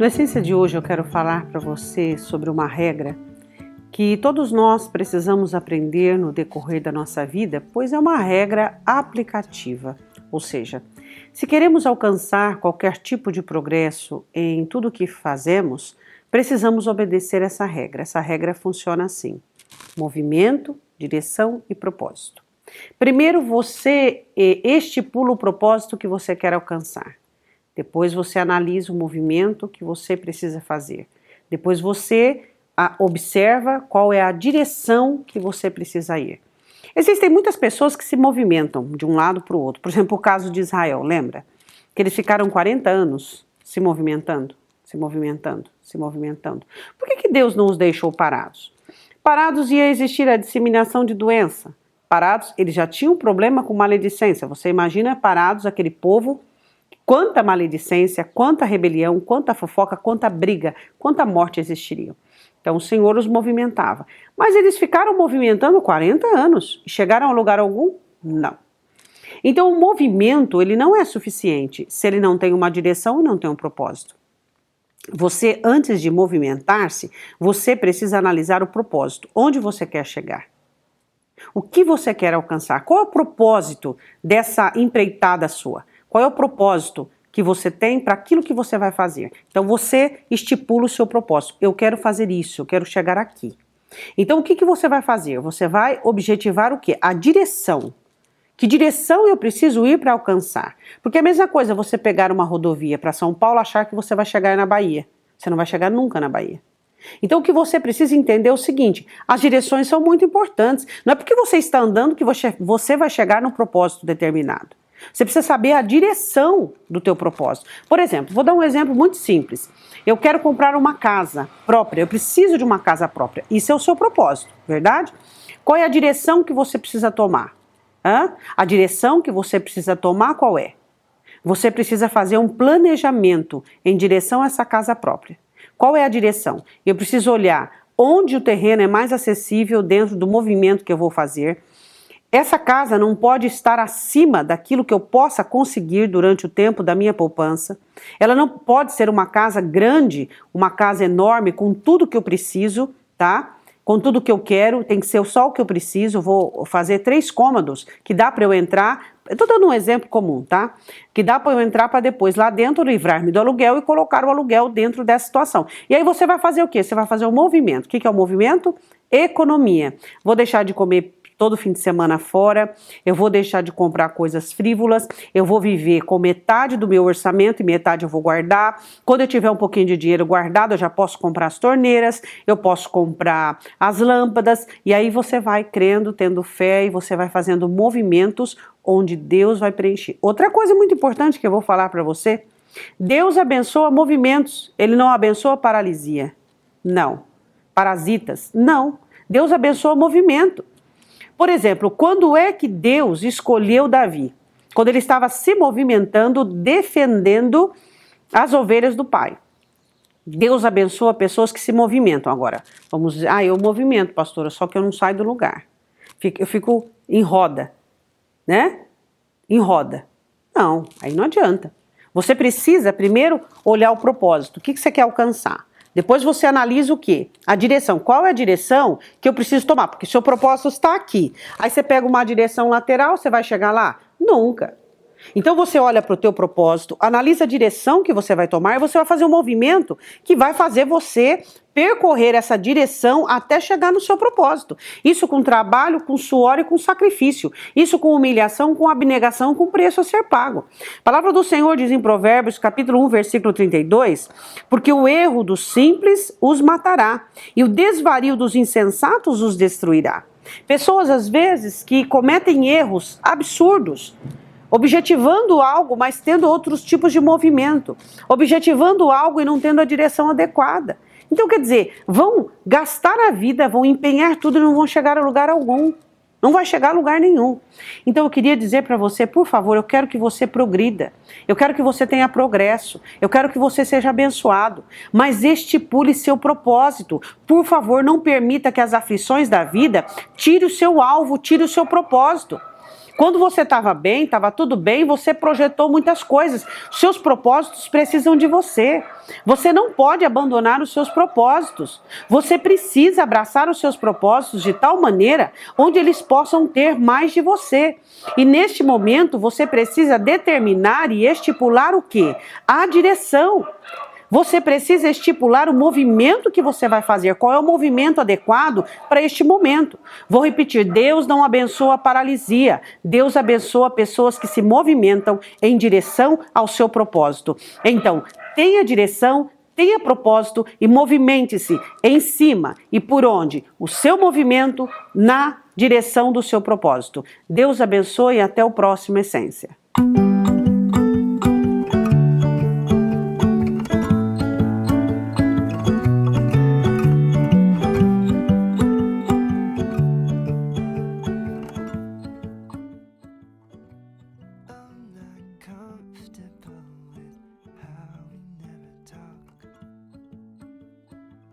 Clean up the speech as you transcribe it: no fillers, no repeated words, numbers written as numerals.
No Essência de hoje eu quero falar para você sobre uma regra que todos nós precisamos aprender no decorrer da nossa vida, pois é uma regra aplicativa. Ou seja, se queremos alcançar qualquer tipo de progresso em tudo o que fazemos, precisamos obedecer essa regra. Essa regra funciona assim: movimento, direção e propósito. Primeiro você estipula o propósito que você quer alcançar. Depois você analisa o movimento que você precisa fazer. Depois você observa qual é a direção que você precisa ir. Existem muitas pessoas que se movimentam de um lado para o outro. Por exemplo, o caso de Israel, lembra? Que eles ficaram 40 anos se movimentando, se movimentando, se movimentando. Por que Deus não os deixou parados? Parados ia existir a disseminação de doença. Parados, eles já tinham um problema com maledicência. Você imagina parados aquele povo. Quanta maledicência, quanta rebelião, quanta fofoca, quanta briga, quanta morte existiria. Então o Senhor os movimentava. Mas eles ficaram movimentando 40 anos. Chegaram a lugar algum? Não. Então o movimento, ele não é suficiente se ele não tem uma direção e não tem um propósito. Você, antes de movimentar-se, você precisa analisar o propósito. Onde você quer chegar? O que você quer alcançar? Qual é o propósito dessa empreitada sua? Qual é o propósito que você tem para aquilo que você vai fazer? Então você estipula o seu propósito. Eu quero fazer isso, eu quero chegar aqui. Então o que você vai fazer? Você vai objetivar o quê? A direção. Que direção eu preciso ir para alcançar? Porque é a mesma coisa você pegar uma rodovia para São Paulo e achar que você vai chegar na Bahia. Você não vai chegar nunca na Bahia. Então o que você precisa entender é o seguinte: as direções são muito importantes. Não é porque você está andando que você vai chegar num propósito determinado. Você precisa saber a direção do teu propósito. Por exemplo, vou dar um exemplo muito simples. Eu quero comprar uma casa própria, eu preciso de uma casa própria. Isso é o seu propósito, verdade? Qual é a direção que você precisa tomar? A direção que você precisa tomar qual é? Você precisa fazer um planejamento em direção a essa casa própria. Qual é a direção? Eu preciso olhar onde o terreno é mais acessível dentro do movimento que eu vou fazer. Essa casa não pode estar acima daquilo que eu possa conseguir durante o tempo da minha poupança. Ela não pode ser uma casa grande, uma casa enorme com tudo que eu preciso, tá? Com tudo que eu quero, tem que ser só o que eu preciso. Vou fazer 3 cômodos que dá para eu entrar. Eu estou dando um exemplo comum, tá? Que dá para eu entrar para depois lá dentro livrar-me do aluguel e colocar o aluguel dentro dessa situação. E aí você vai fazer o quê? Você vai fazer um movimento. O que é o movimento? Economia. Vou deixar de comer todo fim de semana fora, eu vou deixar de comprar coisas frívolas, eu vou viver com metade do meu orçamento e metade eu vou guardar. Quando eu tiver um pouquinho de dinheiro guardado, eu já posso comprar as torneiras, eu posso comprar as lâmpadas, e aí você vai crendo, tendo fé, e você vai fazendo movimentos onde Deus vai preencher. Outra coisa muito importante que eu vou falar para você: Deus abençoa movimentos, Ele não abençoa paralisia. Não. Parasitas. Não. Deus abençoa movimento. Por exemplo, quando é que Deus escolheu Davi? Quando ele estava se movimentando, defendendo as ovelhas do pai. Deus abençoa pessoas que se movimentam. Agora, vamos dizer, eu movimento, pastora, só que eu não saio do lugar. Eu fico em roda, né? Em roda. Não, aí não adianta. Você precisa primeiro olhar o propósito. O que você quer alcançar? Depois você analisa o quê? A direção. Qual é a direção que eu preciso tomar? Porque seu propósito está aqui. Aí você pega uma direção lateral, você vai chegar lá? Nunca. Então você olha para o teu propósito, analisa a direção que você vai tomar e você vai fazer um movimento que vai fazer você percorrer essa direção até chegar no seu propósito. Isso com trabalho, com suor e com sacrifício. Isso com humilhação, com abnegação, com preço a ser pago. A palavra do Senhor diz em Provérbios, capítulo 1, versículo 32, porque o erro dos simples os matará e o desvario dos insensatos os destruirá. Pessoas, às vezes, que cometem erros absurdos, objetivando algo, mas tendo outros tipos de movimento, objetivando algo e não tendo a direção adequada. Então, quer dizer, vão gastar a vida, vão empenhar tudo e não vão chegar a lugar algum. Não vai chegar a lugar nenhum. Então eu queria dizer para você, por favor, eu quero que você progrida. Eu quero que você tenha progresso. Eu quero que você seja abençoado. Mas estipule seu propósito. Por favor, não permita que as aflições da vida tire o seu alvo, tire o seu propósito. Quando você estava bem, estava tudo bem, você projetou muitas coisas. Seus propósitos precisam de você. Você não pode abandonar os seus propósitos. Você precisa abraçar os seus propósitos de tal maneira onde eles possam ter mais de você. E neste momento você precisa determinar e estipular o quê? A direção. Você precisa estipular o movimento que você vai fazer. Qual é o movimento adequado para este momento? Vou repetir, Deus não abençoa a paralisia. Deus abençoa pessoas que se movimentam em direção ao seu propósito. Então, tenha direção, tenha propósito e movimente-se em cima e por onde? O seu movimento na direção do seu propósito. Deus abençoe e até o próximo Essência.